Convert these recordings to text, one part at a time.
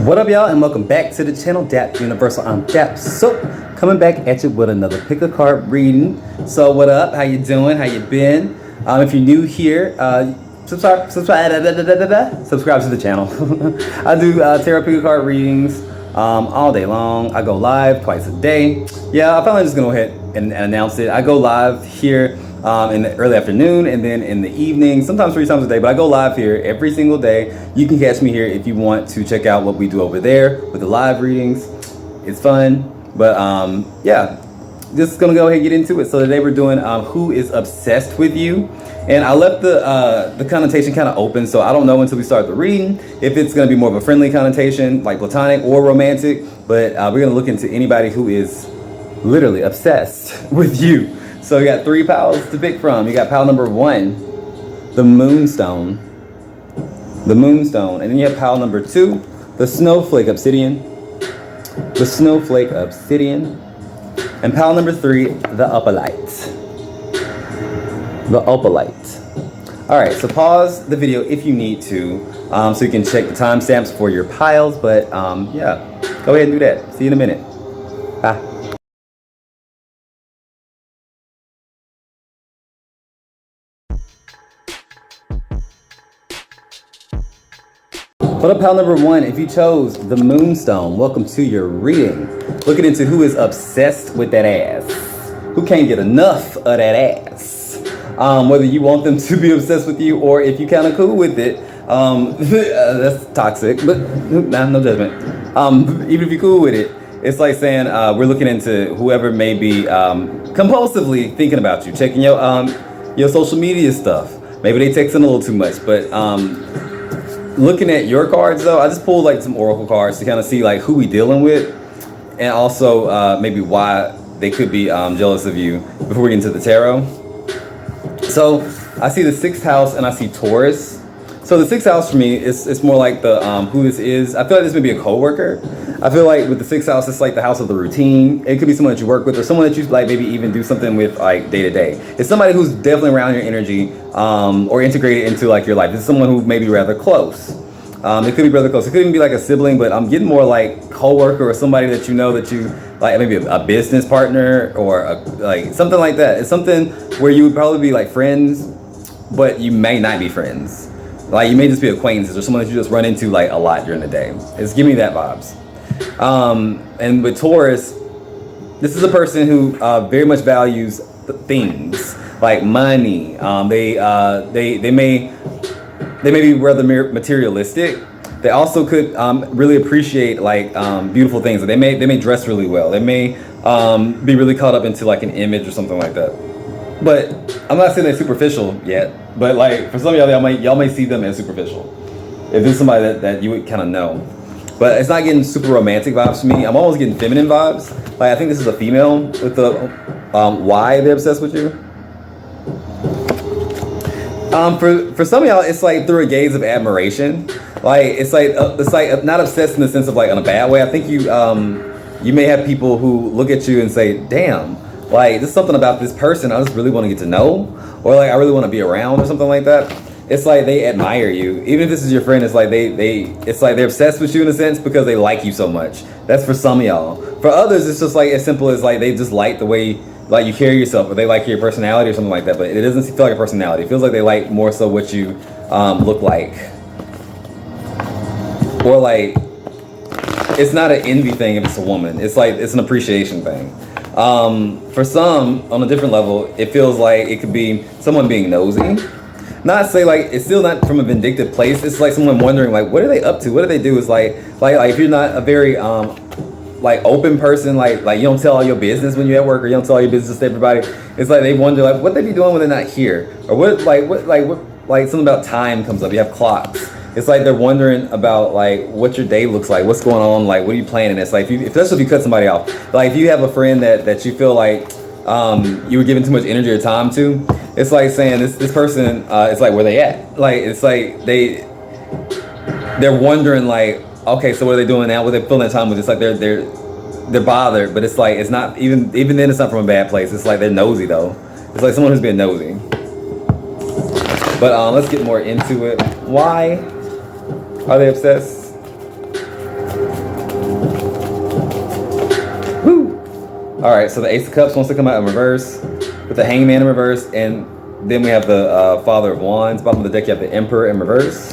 What up, y'all, and welcome back to the channel, Dap Universal. I'm Dap. So, coming back at you with another pick a card reading. So, what up? How you doing? How you been? If you're new here, subscribe to the channel. I do tarot pick a card readings all day long. I go live twice a day. Yeah, I finally just gonna go ahead and announce it. I go live here in the early afternoon and then in the evening, sometimes 3 times a day, but I go live here every single day. You can catch me here if you want to check out what we do over there with the live readings. It's fun, but yeah, just gonna go ahead and get into it. So today we're doing who is obsessed with you, and I left the connotation kind of open, so I don't know until we start the reading if it's gonna be more of a friendly connotation, like platonic or romantic, but we're gonna look into anybody who is literally obsessed with you. So you got 3 piles to pick from. You got pile number 1, the Moonstone. The Moonstone. And then you have pile number 2, the Snowflake Obsidian. The Snowflake Obsidian. And pile number 3, the OPALITE. The OPALITE. Alright, so pause the video if you need to, so you can check the timestamps for your piles. But yeah, go ahead and do that. See you in a minute. Bye. What up, pile number 1? If you chose the Moonstone, welcome to your reading. Looking into who is obsessed with that ass. Who can't get enough of that ass. Whether you want them to be obsessed with you or if you kind of cool with it. That's toxic, but nah, no judgment. Even if you're cool with it, it's like saying we're looking into whoever may be compulsively thinking about you, checking your social media stuff. Maybe they texting a little too much, but looking at your cards though, I just pulled like some oracle cards to kind of see like who we dealing with, and also maybe why they could be jealous of you before we get into the tarot. So I see the 6th house and I see Taurus. So the 6th house for me it's more like the who this is. I feel like this may be a co-worker. I feel like with the 6th house, it's like the house of the routine. It could be someone that you work with or someone that you like maybe even do something with like day to day. It's somebody who's definitely around your energy or integrated into like your life. This is someone who may be rather close. It could be rather close. It could even be like a sibling, but I'm getting more like co-worker or somebody that you know that you like, maybe a business partner or like something like that. It's something where you would probably be like friends, but you may not be friends. Like you may just be acquaintances or someone that you just run into like a lot during the day. It's giving me that vibes. And with Taurus, this is a person who very much values things like money. They may be rather materialistic. They also could really appreciate like beautiful things. They may dress really well. They may be really caught up into like an image or something like that. But I'm not saying they're superficial yet. But like for some of y'all may see them as superficial if it's somebody that you would kind of know. But it's not getting super romantic vibes for me. I'm almost getting feminine vibes. Like I think this is a female with the why they're obsessed with you. For some of y'all, it's like through a gaze of admiration. Like it's like not obsessed in the sense of like in a bad way. I think you may have people who look at you and say, "Damn, like there's something about this person I just really want to get to know," or like I really want to be around or something like that. It's like they admire you. Even if this is your friend, it's like it's like they're obsessed with you in a sense because they like you so much. That's for some of y'all. For others, it's just like as simple as like they just like the way like you carry yourself, or they like your personality or something like that. But it doesn't feel like a personality. It feels like they like more so what you look like, or like it's not an envy thing if it's a woman. It's like it's an appreciation thing. For some, on a different level, it feels like it could be someone being nosy. Not say like it's still not from a vindictive place. It's like someone wondering like what are they up to? What do they do? It's like if you're not a very like open person, like you don't tell all your business when you're at work, or you don't tell all your business to everybody. It's like they wonder like what they be doing when they're not here, or what something about time comes up. You have clocks. It's like they're wondering about like what your day looks like, what's going on, like what are you planning? It's like especially if you cut somebody off. Like if you have a friend that you feel like you were giving too much energy or time to. It's like saying this person, it's like where they at? Like it's like they're wondering like, okay, so what are they doing now? What are they filling their time with? It's like they're bothered, but it's like it's not even then it's not from a bad place. It's like they're nosy though. It's like someone who's being nosy. But let's get more into it. Why are they obsessed? All right, so the Ace of Cups wants to come out in reverse with the Hangman in reverse, and then we have the Father of Wands. Bottom of the deck, you have the Emperor in reverse.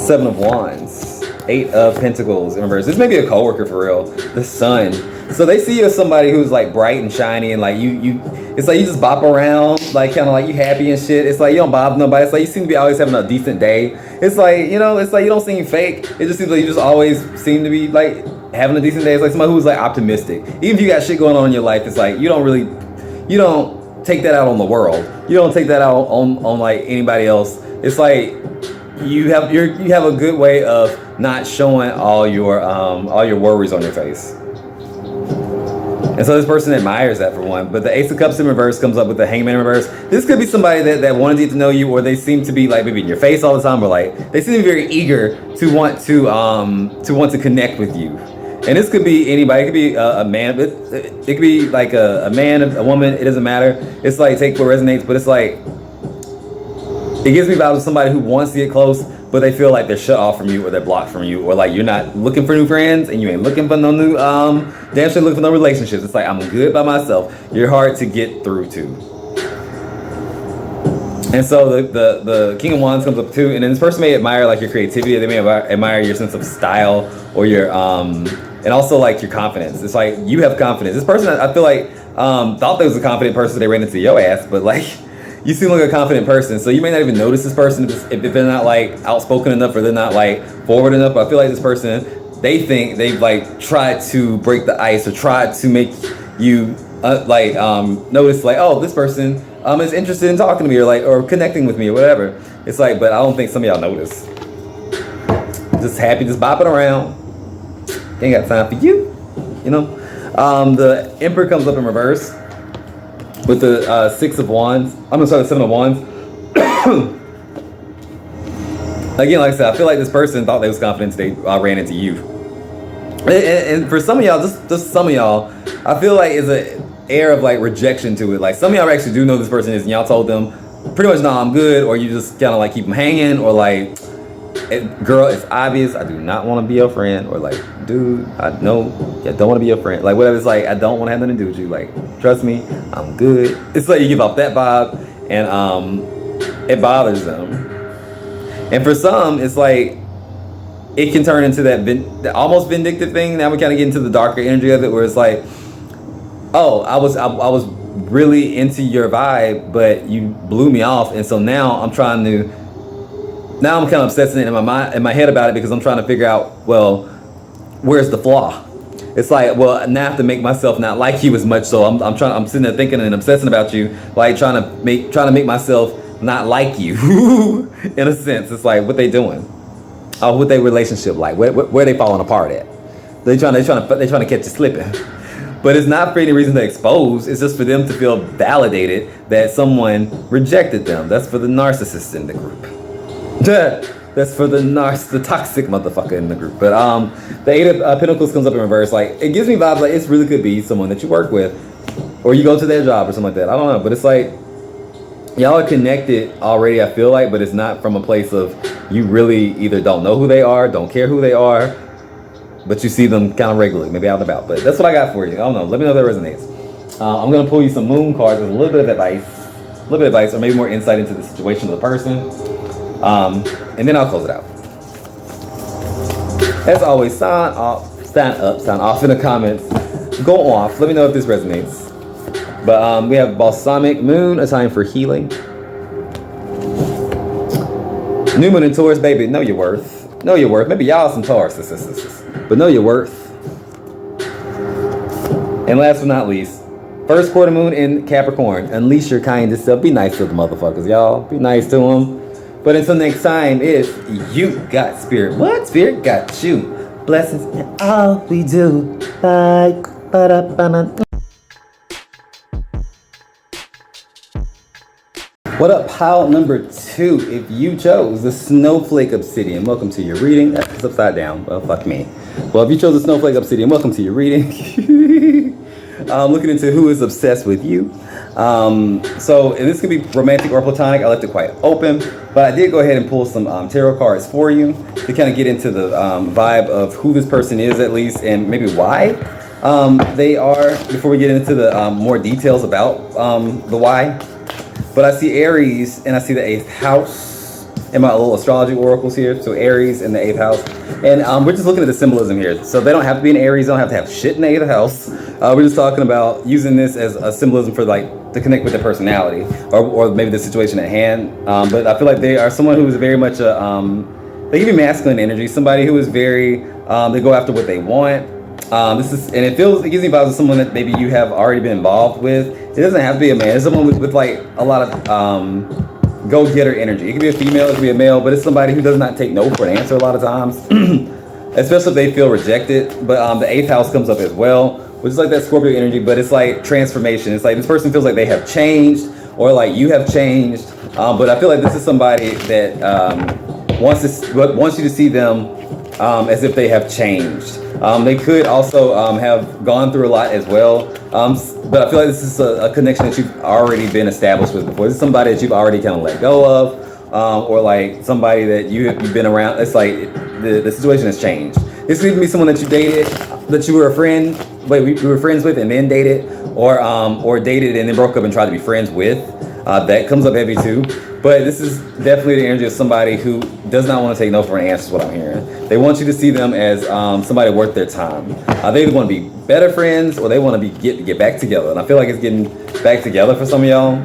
7 of Wands. 8 of Pentacles in reverse. This may be a coworker for real. The Sun. So they see you as somebody who's like bright and shiny, and like it's like you just bop around, like kind of like you happy and shit. It's like you don't bother nobody. It's like you seem to be always having a decent day. It's like, you know, it's like you don't seem fake. It just seems like you just always seem to be like having a decent day. It's like somebody who's like optimistic. Even if you got shit going on in your life, it's like you don't take that out on the world. You don't take that out on like anybody else. It's like you have a good way of not showing all your worries on your face. And so this person admires that for one. But the Ace of Cups in reverse comes up with the Hangman in reverse. This could be somebody that wanted to get to know you, or they seem to be like maybe in your face all the time, or like they seem to be very eager to want to connect with you. And this could be anybody. It could be a man. It could be like a man, a woman. It doesn't matter. It's like take what resonates. But it's like it gives me vibes of somebody who wants to get close, but they feel like they're shut off from you, or they're blocked from you, or like you're not looking for new friends, and you ain't looking for no new damn sure looking for no relationships. It's like I'm good by myself. You're hard to get through to. And so the King of Wands comes up too, and then this person may admire like your creativity. They may admire your sense of style, or your and also like your confidence. It's like you have confidence. This person, I feel like thought they was a confident person, so they ran into your ass, but like you seem like a confident person, so you may not even notice this person if they're not like outspoken enough, or they're not like forward enough. But I feel like this person, they think they've like tried to break the ice, or tried to make you notice like, oh, this person is interested in talking to me, or connecting with me, or whatever. It's like, but I don't think some of y'all notice. Just happy, just bopping around. Ain't got time for you, you know. The Emperor comes up in reverse with the 6 of Wands. I'm gonna start the 7 of Wands. Again, like I said, I feel like this person thought they was confident, they ran into you. And for some of y'all, just some of y'all, I feel like it's an air of like rejection to it. Like some of y'all actually do know who this person is, and y'all told them pretty much, no, I'm good, or you just kind of like keep them hanging, or like, girl, it's obvious I do not want to be your friend, or like, dude, I know I don't want to be your friend, like whatever. It's like I don't want to have nothing to do with you, like trust me, I'm good. It's like you give off that vibe, and it bothers them. And for some, it's like it can turn into that almost vindictive thing. Now we kind of get into the darker energy of it, where it's like, oh, I was really into your vibe, but you blew me off, and so now I'm kind of obsessing it in my head about it, because I'm trying to figure out, well, where's the flaw? It's like, well, now I have to make myself not like you as much. So I'm sitting there thinking and obsessing about you, like trying to make myself not like you. In a sense, it's like, what they doing? Oh, what their relationship like? Where they falling apart at? They trying to catch you slipping. But it's not for any reason to expose. It's just for them to feel validated that someone rejected them. That's for the narcissist in the group. That's for the toxic motherfucker in the group. But the 8 of Pentacles comes up in reverse. Like, it gives me vibes like it really could be someone that you work with, or you go to their job or something like that. I don't know, but it's like y'all are connected already, I feel like, but it's not from a place of you really either don't know who they are, don't care who they are, but you see them kind of regularly, maybe out and about. But that's what I got for you. I don't know. Let me know if that resonates. I'm gonna pull you some moon cards with a little bit of advice, or maybe more insight into the situation of the person. And then I'll close it out. As always, sign off in the comments. Go off. Let me know if this resonates. But we have Balsamic Moon, a time for healing. New Moon in Taurus, baby. Know your worth. Know your worth. Maybe y'all some Taurus, but know your worth. And last but not least, first quarter moon in Capricorn. Unleash your kindest self. Be nice to the motherfuckers, y'all. Be nice to them. But until next time, if you got spirit, what? Spirit got you. Blessings in all we do. Bye. What up, pile number 2? If you chose the Snowflake Obsidian, welcome to your reading. That's upside down. Well, fuck me. Well, if you chose the Snowflake Obsidian, welcome to your reading. Looking into who is obsessed with you. So and this could be romantic or platonic. I left it quite open, but I did go ahead and pull some tarot cards for you to kind of get into the vibe of who this person is, at least, and maybe why. They are, before we get into the more details about the why, but I see Aries and I see the 8th house in my little astrology oracles here. So Aries in the 8th house. And we're just looking at the symbolism here. So they don't have to be in Aries, they don't have to have shit in the 8th house. We're just talking about using this as a symbolism for like to connect with their personality or maybe the situation at hand. But I feel like they are someone who is very much they give you masculine energy, somebody who is very, they go after what they want. It gives me vibes of someone that maybe you have already been involved with. It doesn't have to be a man. It's someone with like a lot of go-getter energy. It could be a female, it could be a male, but it's somebody who does not take no for an answer a lot of times, especially if they feel rejected. But the 8th house comes up as well, which is like that Scorpio energy, but it's like transformation. It's like this person feels like they have changed or like you have changed. But I feel like this is somebody that wants you to see them as if they have changed. They could also have gone through a lot as well. But I feel like this is a connection that you've already been established with before. This is somebody that you've already kind of let go of, or like somebody that you've been around. It's like the situation has changed. This could even be someone that you dated, that you were we were friends with and then dated, or dated and then broke up and tried to be friends with. That comes up heavy too. But this is definitely the energy of somebody who does not want to take no for an answer is what I'm hearing. They want you to see them as somebody worth their time. They either want to be better friends or they want to get back together. And I feel like it's getting back together for some of y'all.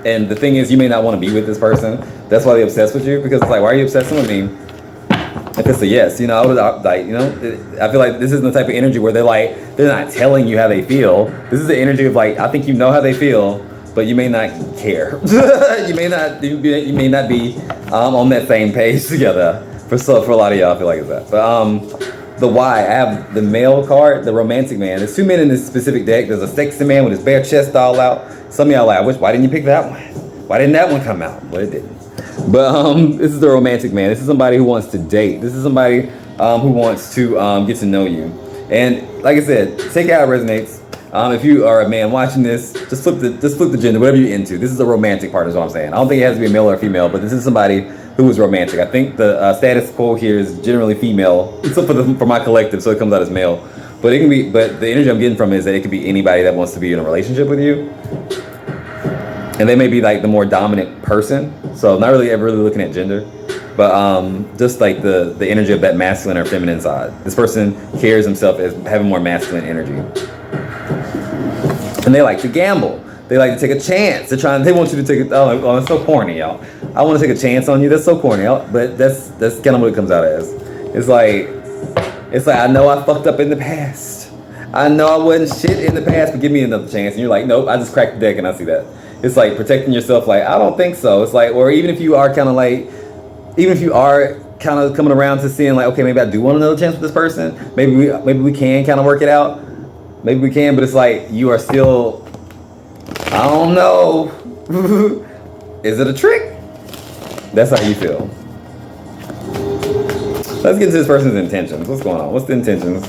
And the thing is, you may not want to be with this person. That's why they're obsessed with you, because it's like, why are you obsessing with me? If it's a yes, I feel like this isn't the type of energy where they're not telling you how they feel. This is the energy of like, I think you know how they feel, but you may not care. you may not be on that same page together. For a lot of y'all, I feel like it's that. But the why, I have the male card, the romantic man. There's 2 men in this specific deck. There's a sexy man with his bare chest all out. Some of y'all like, why didn't you pick that one? Why didn't that one come out? Well, it didn't. But this is the romantic man. This is somebody who wants to date. This is somebody who wants to get to know you. And like I said, take it how it resonates. If you are a man watching this, just flip the gender, whatever you're into. This is the romantic part, is what I'm saying. I don't think it has to be a male or a female, but this is somebody who is romantic. I think the status quo here is generally female, except for my collective, so it comes out as male. But it can be. But the energy I'm getting from it is that it could be anybody that wants to be in a relationship with you, and they may be like the more dominant person. So not really ever really looking at gender, but just like the energy of that masculine or feminine side. This person carries himself as having more masculine energy. And they like to gamble. They like to take a chance. They want you to take it. Oh, it's so corny, y'all. I want to take a chance on you. That's so corny, y'all. But that's kind of what it comes out as. It's like I know I fucked up in the past. I know I wasn't shit in the past, but give me another chance. And you're like, nope, I just cracked the deck and I see that. It's like protecting yourself. Like, I don't think so. It's like, or even if you are kind of coming around to seeing like, okay, maybe I do want another chance with this person. Maybe we can kind of work it out. Maybe we can, but it's like you are still, I don't know. Is it a trick? That's how you feel. Let's get into this person's intentions. What's going on? What's the intentions?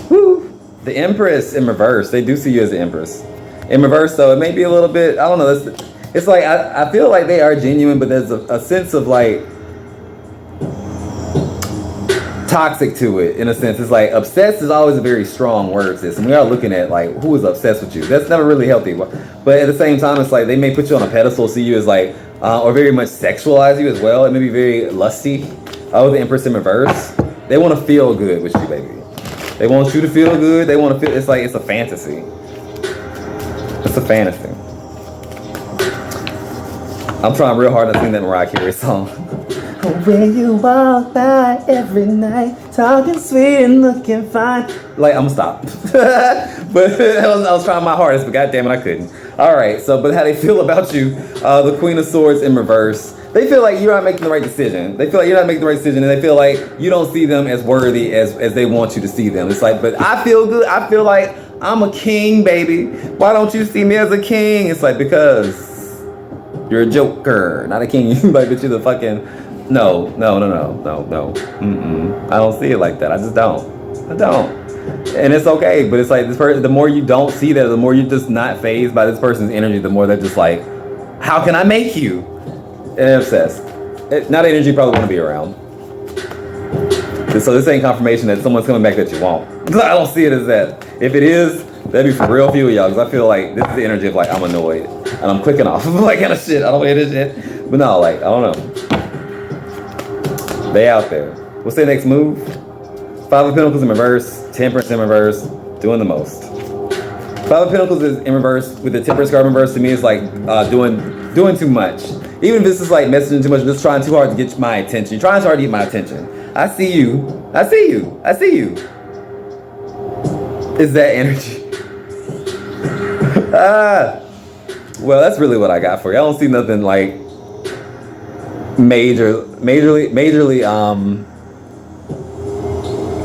Woo! The Empress in reverse. They do see you as the Empress. In reverse, though, it may be a little bit, I don't know. It's like, I feel like they are genuine, but there's a sense of like, toxic to it in a sense. It's like obsessed is always a very strong word, sis, and we are looking at like who is obsessed with you. That's never really healthy, but at the same time it's like they may put you on a pedestal, see you as like or very much sexualize you as well. It may be very lusty. The Empress in reverse, they want to feel good with you, baby. They want you to feel good. They want to feel, it's like it's a fantasy. It's a fantasy. I'm trying real hard to sing that Mariah Carey song. When you walk by every night, talking sweet and looking fine. Like, I'm gonna stop. But I was trying my hardest, but goddamn it, I couldn't. All right, so, but how they feel about you, the Queen of Swords in reverse. They feel like you're not making the right decision. They feel like you're not making the right decision, and they feel like you don't see them as worthy as they want you to see them. It's like, but I feel good. I feel like I'm a king, baby. Why don't you see me as a king? It's like, because you're a joker, not a king. Like, but you're the fucking... No. I don't see it like that. I just don't. And it's okay, but it's like this person, the more you don't see that, the more you're just not fazed by this person's energy, the more they're just like, how can I make you? And obsessed. Not an energy you probably want to be around. So this ain't confirmation that someone's coming back that you won't. I don't see it as that. If it is, that'd be for real few of y'all, because I feel like this is the energy of like, I'm annoyed and I'm clicking off. Like, kind of shit. I don't hear this shit. But no, like, I don't know. They out there. What's their next move? 5 of Pentacles in reverse, Temperance in reverse, doing the most. 5 of Pentacles is in reverse with the Temperance card in reverse. To me, it's like doing too much. Even if this is like messaging too much, just trying too hard to get my attention. You're trying too hard to get my attention. I see you. I see you. I see you. Is that energy? Well, that's really what I got for you. I don't see nothing like majorly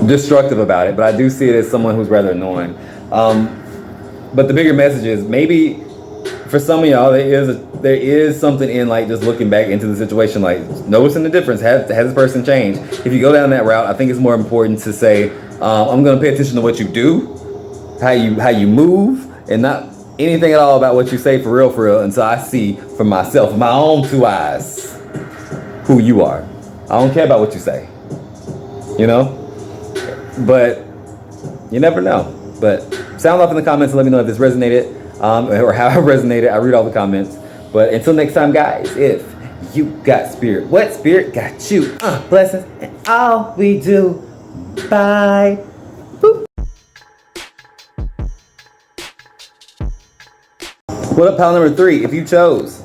destructive about it, but I do see it as someone who's rather annoying. But the bigger message is maybe for some of y'all there is something in like just looking back into the situation, like noticing the difference. Has this person changed? If you go down that route, I think it's more important to say I'm going to pay attention to what you do, how you move, and not anything at all about what you say for real until I see for myself, my own 2 eyes, who you are. I don't care about what you say, you know? But you never know. But sound off in the comments and let me know if this resonated or how it resonated. I read all the comments. But until next time, guys, if you got spirit, what spirit got you? Blessings and all we do. Bye. Boop. What up, pal number 3? If you chose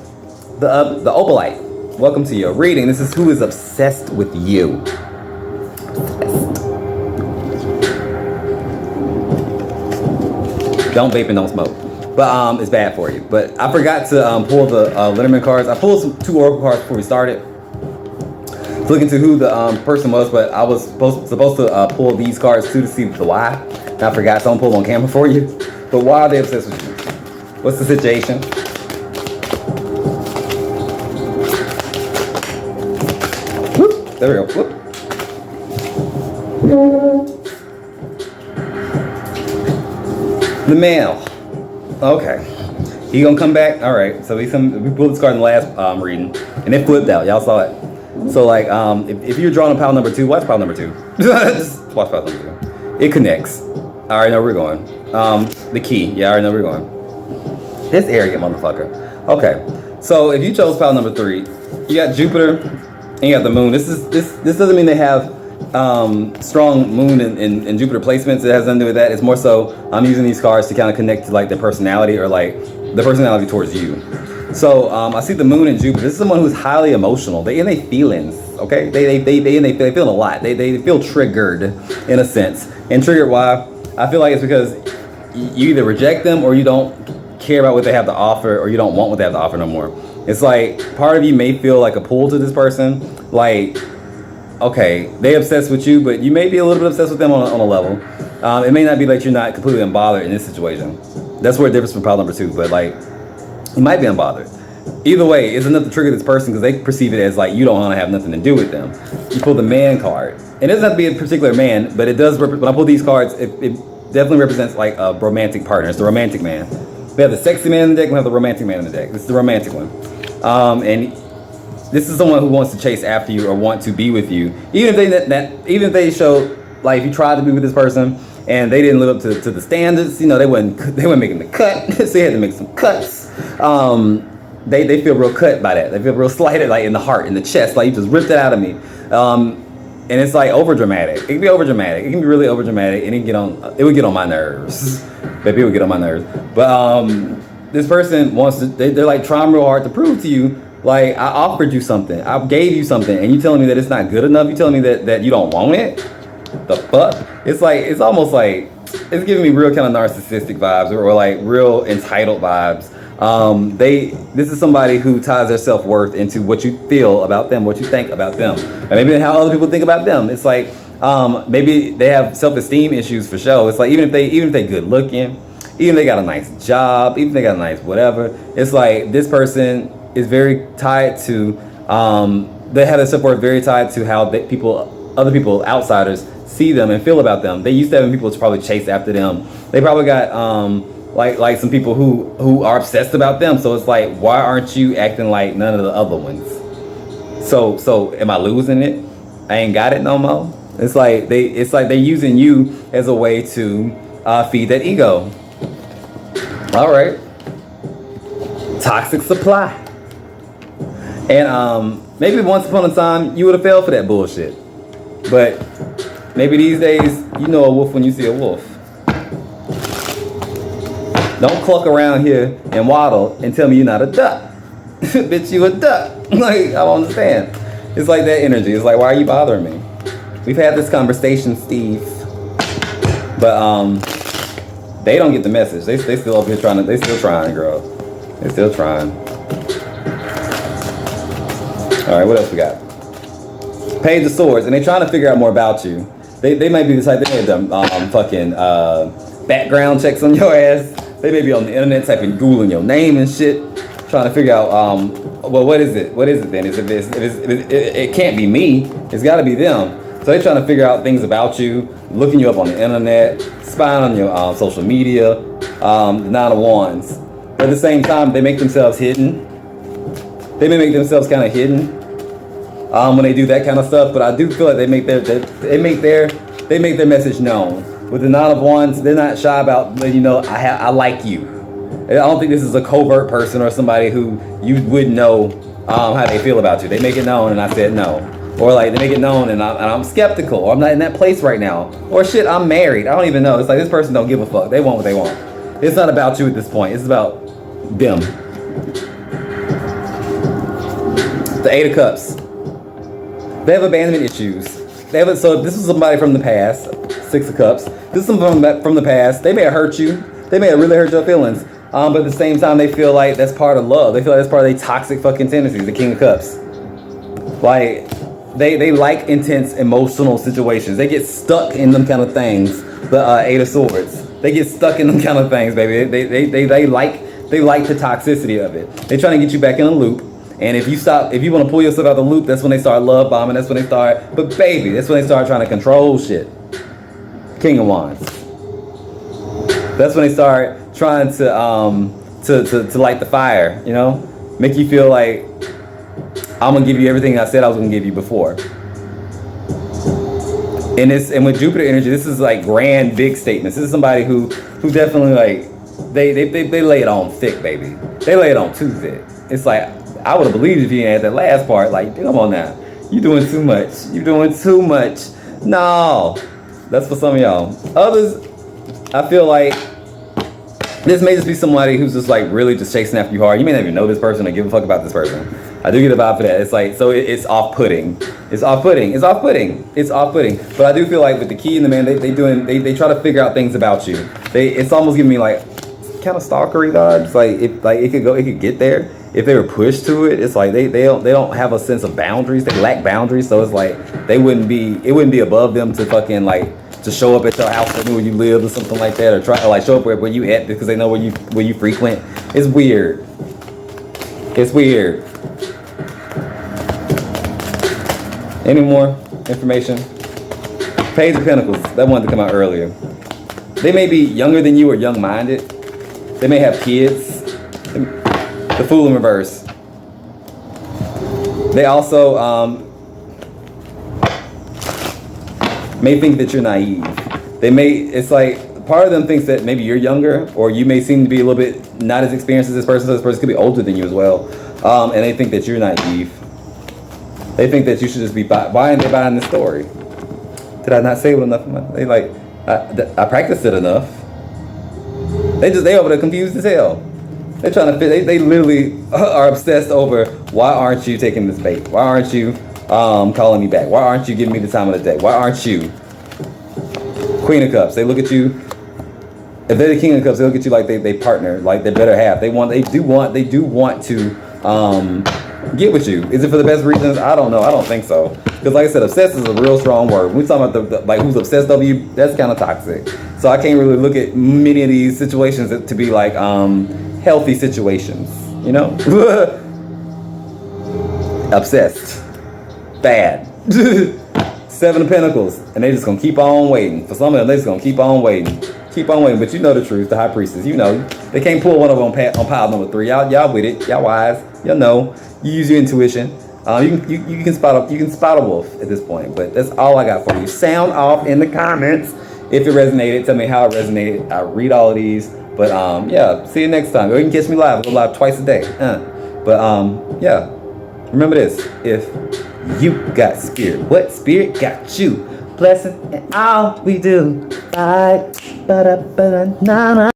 the Opalite, welcome to your reading. This is who is obsessed with you. Don't vape and don't smoke, but it's bad for you. But I forgot to pull the Letterman cards. I pulled 2 oracle cards before we started, to look into who the person was. But I was supposed to pull these cards too to see the why. And I forgot, so I'm pulling on camera for you. But why are they obsessed with you? What's the situation? Whoop, there we go. Whoop. The male. Okay. He gonna come back? Alright. So we pulled this card in the last reading. And it flipped out. Y'all saw it. So like if you're drawing a pile number 2, watch pile number 2. Just watch pile number 2. It connects. I already know where we're going. The key. Yeah, I already know where we're going. This arrogant motherfucker. Okay. So if you chose pile number 3, you got Jupiter and you got the moon. This doesn't mean they have strong moon and Jupiter placements. It has nothing to do with that. It's more so I'm using these cards to kind of connect to like their personality or like the personality towards you. So I see the moon and Jupiter. This is someone who's highly emotional. They in their feelings. Okay, they feel a lot. They feel triggered in a sense. And triggered why? I feel like it's because you either reject them or you don't care about what they have to offer, or you don't want what they have to offer no more. It's like part of you may feel like a pull to this person, like okay, they obsessed with you, but you may be a little bit obsessed with them on a level. It may not be like you're not completely unbothered in this situation. That's where it differs from pile number 2, but like you might be unbothered. Either way, it's enough to trigger this person because they perceive it as like you don't want to have nothing to do with them. You pull the man card, and it doesn't have to be a particular man, but it does. When I pull these cards, it definitely represents like a romantic partner. It's the romantic man. We have the sexy man in the deck. We have the romantic man in the deck. This is the romantic one, and this is someone who wants to chase after you or want to be with you. Even if they show like if you tried to be with this person and they didn't live up to the standards, you know, they weren't making the cut. So you had to make some cuts. They feel real cut by that. They feel real slighted, like in the heart, in the chest, like you just ripped it out of me. And it's like over dramatic. It can be over dramatic. It can be really over dramatic, and it would get on my nerves. Baby, it would get on my nerves. But this person wants to. They're like trying real hard to prove to you, like I offered you something, I gave you something, and you telling me that it's not good enough. You telling me that you don't want it. The fuck? It's almost like it's giving me real kind of narcissistic vibes or like real entitled vibes. This is somebody who ties their self-worth into what you feel about them, what you think about them, and maybe how other people think about them. It's like maybe they have self-esteem issues for sure. It's like even if they good looking, even if they got a nice job, even if they got a nice whatever, it's like this person is very tied to they have their self-worth very tied to how other people, outsiders, see them and feel about them. They used to having people to probably chase after them. They probably got like some people who are obsessed about them. So it's like, why aren't you acting like none of the other ones? So am I losing it? I ain't got it no more. It's like they're using you as a way to feed that ego. All right. Toxic supply. And maybe once upon a time you would have fell for that bullshit. But maybe these days you know a wolf when you see a wolf. Don't cluck around here and waddle and tell me you're not a duck. Bitch, you a duck. Like, I don't understand. It's like that energy. It's like, why are you bothering me? We've had this conversation, Steve. But they don't get the message. They still up here trying, girl. They still trying. Alright, what else we got? Page of Swords, and they trying to figure out more about you. They might be the type, they may have done fucking background checks on your ass. They may be on the internet typing, Googling your name and shit, trying to figure out, well, what is it? What is it then? It can't be me. It's got to be them. So they're trying to figure out things about you, looking you up on the internet, spying on your social media, the Nine of Wands. But at the same time, they make themselves hidden. They may make themselves kind of hidden when they do that kind of stuff. But I do feel like they make their message known. With the Nine of Wands, they're not shy about letting you know, I like you. I don't think this is a covert person or somebody who you would know how they feel about you. They make it known and I said no. Or like they make it known and I'm skeptical. Or I'm not in that place right now. Or shit, I'm married. I don't even know. It's like this person don't give a fuck. They want what they want. It's not about you at this point. It's about them. The Eight of Cups. They have abandonment issues. So if this is somebody from the past, Six of Cups. This is something from the past. They may have hurt you. They may have really hurt your feelings. But at the same time, they feel like that's part of love. They feel like that's part of their toxic fucking tendencies. The King of Cups. Like, they like intense emotional situations. They get stuck in them kind of things. The Eight of Swords. They get stuck in them kind of things, baby. They like the toxicity of it. They're trying to get you back in a loop. And if you want to pull yourself out of the loop, that's when they start love bombing. That's when they start, but baby, that's when they start trying to control shit. King of Wands. That's when they start trying to light the fire, you know? Make you feel like I'm gonna give you everything I said I was gonna give you before. And with Jupiter energy, this is like grand, big statements. This is somebody who definitely like they lay it on thick, baby. They lay it on too thick. It's like I would have believed if you didn't add that last part. Like, come on now, you doing too much. You're doing too much. No, that's for some of y'all. Others, I feel like this may just be somebody who's just like really just chasing after you hard. You may not even know this person or give a fuck about this person. I do get a vibe for that. It's like, so it's off-putting. It's off-putting. It's off-putting. It's off-putting. But I do feel like with the key and the man, they try to figure out things about you. It's almost giving me like kind of stalkery vibes. Like it could get there if they were pushed to it. It's like they don't have a sense of boundaries. They lack boundaries. So it's like it wouldn't be above them to fucking like to show up at your house where you live or something like that, or try to like show up where you at because they know where you frequent. It's weird. It's weird. Any more information? Page of Pentacles. That wanted to come out earlier. They may be younger than you or young-minded. They may have kids. The Fool in reverse. They also may think that you're naive. It's like part of them thinks that maybe you're younger, or you may seem to be a little bit not as experienced as this person. So this person could be older than you as well, and they think that you're naive. They think that you should just be buying. They buying the story. Did I not say it enough? They like I practiced it enough. They over there confused as hell. They're trying to fit. They literally are obsessed over why aren't you taking this bait? Why aren't you calling me back? Why aren't you giving me the time of the day? Why aren't you? Queen of Cups. They look at you. If they're the King of Cups, they look at you like they partner, like their better half. They do want to get with you. Is it for the best reasons? I don't know. I don't think so. Because like I said, obsessed is a real strong word. When we talk about the like who's obsessed over you, that's kind of toxic. So I can't really look at many of these situations to be like healthy situations, you know? Obsessed. Bad. Seven of Pentacles. And they just gonna keep on waiting. For some of them, they just gonna keep on waiting. Keep on waiting. But you know the truth, the High Priestess. You know. They can't pull one of them on pile number 3. Y'all with it. Y'all wise. Y'all know. You use your intuition. You can spot a wolf at this point, but that's all I got for you. Sound off in the comments if it resonated. Tell me how it resonated. I read all of these, but yeah. See you next time. Or you can catch me live. I go live twice a day. But yeah. Remember this: if you got spirit, what spirit got you? Blessing and all we do. Bye. Ba-da-ba-da-na-na.